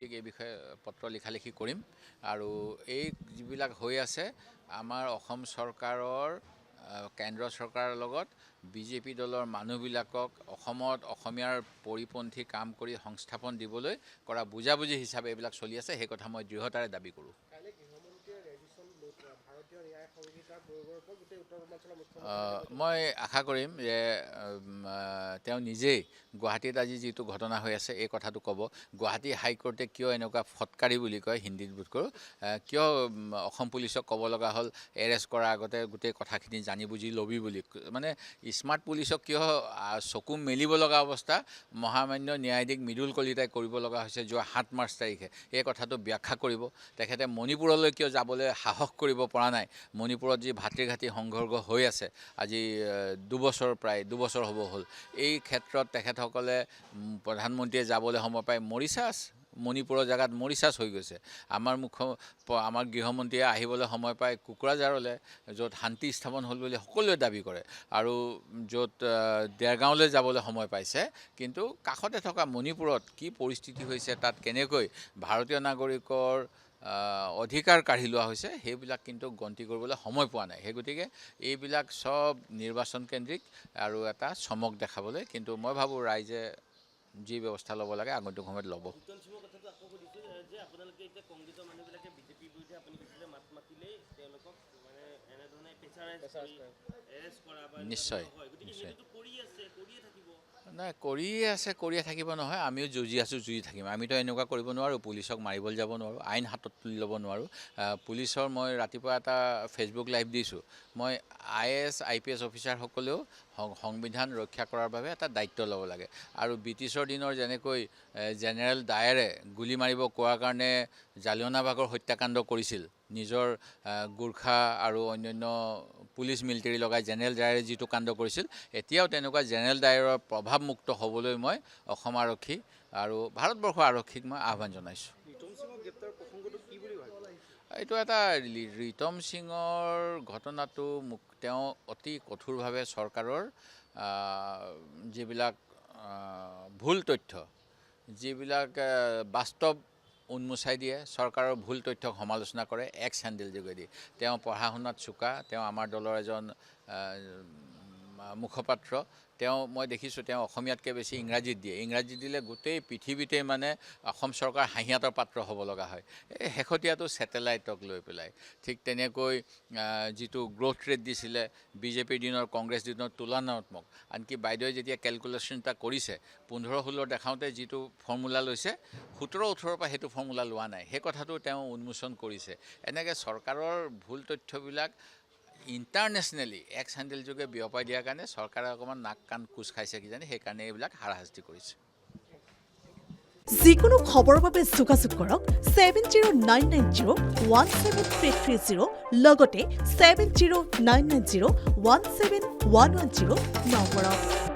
এই বিষয়ে পত্ৰ লিখালিখি কৰিম আৰু এই যিবিলাক হৈ আছে আমাৰ অসম চৰকাৰৰ কেন্দ্ৰ চৰকাৰৰ লগত বিজেপি দলৰ মানুহবিলাকক অসমত অসমীয়াৰ পৰিপন্থী কাম কৰি সংস্থাপন দিবলৈ কৰা বুজাবুজি হিচাপে এইবিলাক চলি আছে সেই কথা মই দৃঢ়তাৰে দাবী কৰোঁ। মই আশা কৰিম যে তেওঁ নিজেই গুৱাহাটীত আজি যিটো ঘটনা হৈ আছে এই কথাটো ক'ব। গুৱাহাটী হাইকোৰ্টে কিয় এনেকুৱা ফটকাৰী বুলি কয় হিন্দীত বোধ কৰোঁ, কিয় অসম পুলিচক ক'ব লগা হ'ল এৰেষ্ট কৰাৰ আগতে গোটেই কথাখিনি জানি বুজি ল'বি বুলি, মানে স্মাৰ্ট পুলিচক কিয় চকু মেলিব লগা অৱস্থা মহামান্য ন্যায়াধীশ মৃদুল কলিতাই কৰিব লগা হৈছে যোৱা ৭ মাৰ্চ তাৰিখে, এই কথাটো ব্যাখ্যা কৰিব। তেখেতে মণিপুৰলৈ কিয় যাবলৈ সাহস কৰিব পৰা নাই, মণিপুৰত যি ভাতৃঘাতী সংঘৰ্ষ হৈ আছে আজি প্ৰায় দুবছৰ হ'ব হ'ল, এই ক্ষেত্ৰত তেখেতসকলে প্ৰধানমন্ত্ৰীয়ে যাবলৈ সময় পাই মৰিচাছ মণিপুৰৰ জেগাত মৰিচাছ হৈ গৈছে। আমাৰ গৃহমন্ত্ৰীয়ে আহিবলৈ সময় পাই কোকৰাঝাৰলৈ, য'ত শান্তি স্থাপন হ'ল বুলি সকলোৱে দাবী কৰে, আৰু য'ত দেৰগাঁৱলৈ যাবলৈ সময় পাইছে, কিন্তু কাষতে থকা মণিপুৰত কি পৰিস্থিতি হৈছে, তাত কেনেকৈ ভাৰতীয় নাগৰিকৰ অধিকাৰ কাঢ়ি লোৱা হৈছে সেইবিলাক কিন্তু গন্তি কৰিবলৈ সময় পোৱা নাই। সেই গতিকে এইবিলাক চব নিৰ্বাচন কেন্দ্ৰিক আৰু এটা চমক দেখাবলৈ, কিন্তু মই ভাবোঁ ৰাইজে যি ব্যৱস্থা ল'ব লাগে আগন্তুক সময়ত ল'ব। নিশ্চয় নিশ্চয় নাই, কৰিয়ে থাকিব নহয়, আমিও যুঁজি আছোঁ, যুঁজি থাকিম। আমিতো এনেকুৱা কৰিব নোৱাৰোঁ, পুলিচক মাৰিবলৈ যাব নোৱাৰোঁ, আইন হাতত তুলি ল'ব নোৱাৰোঁ। পুলিচৰ মই ৰাতিপুৱা এটা ফেচবুক লাইভ দিছোঁ, মই IAS IPS অফিচাৰসকলেও সংবিধান ৰক্ষা কৰাৰ বাবে এটা দায়িত্ব ল'ব লাগে। আৰু ব্ৰিটিছৰ দিনৰ যেনেকৈ জেনেৰেল ডায়াৰে গুলি মাৰিব কোৱাৰ কাৰণে জালিৱানাবাগৰ হত্যাকাণ্ড কৰিছিল, নিজৰ গোৰ্খা আৰু অন্যান্য পুলিচ মিলিটাৰী লগাই জেনেৰেল ডায়াৰে যিটো কাণ্ড কৰিছিল, এতিয়াও তেনেকুৱা জেনেৰেল ডায়াৰৰ প্ৰভাৱমুক্ত হ'বলৈ মই অসম আৰক্ষী আৰু ভাৰতবৰ্ষৰ আৰক্ষীক মই আহ্বান জনাইছোঁ। এইটো এটা ৰিতম সিঙৰ ঘটনাটো তেওঁ অতি কঠোৰভাৱে চৰকাৰৰ যিবিলাক ভুল তথ্য, যিবিলাক বাস্তৱ উন্মোচাই দিয়ে, চৰকাৰৰ ভুল তথ্যক সমালোচনা কৰে এক্স হেণ্ডেল যোগেদি। তেওঁ পঢ়া শুনাত চোকা, তেওঁ আমাৰ দলৰ এজন মুখপাত্ৰ, মই দেখিছোঁ তেওঁ অসমীয়াতকৈ বেছি ইংৰাজীত দিয়ে, ইংৰাজীত দিলে গোটেই পৃথিৱীতে মানে অসম চৰকাৰ হাঁহিয়াতৰ পাত্ৰ হ'ব লগা হয়, এই শেহতীয়াটো ছেটেলাইটক লৈ পেলাই। ঠিক তেনেকৈ যিটো গ্ৰথ ৰেট দিছিলে বিজেপিৰ দিনৰ কংগ্ৰেছ দিনৰ তুলনাত্মক, আনকি বাইদেৱে যেতিয়া কেলকুলেশ্যন এটা কৰিছে 15-16 দেখাওঁতে যিটো ফৰ্মুলা লৈছে 17-18 পৰা সেইটো ফৰ্মুলা লোৱা নাই, সেই কথাটো তেওঁ উন্মোচন কৰিছে। এনেকৈ চৰকাৰৰ ভুল তথ্যবিলাক ইণ্টাৰনেশ্যনেলি এক্স হেণ্ডেল যোগে বিয়পাই দিয়াৰ কাৰণে চৰকাৰে অকণমান নাক কাণ কোচ খাইছে কিজানি, সেইকাৰণে এইবিলাক হাৰাশাস্তি কৰিছে। যিকোনো খবৰৰ বাবে যোগাযোগ কৰক 7099017330 লগতে 7099017110 নম্বৰত।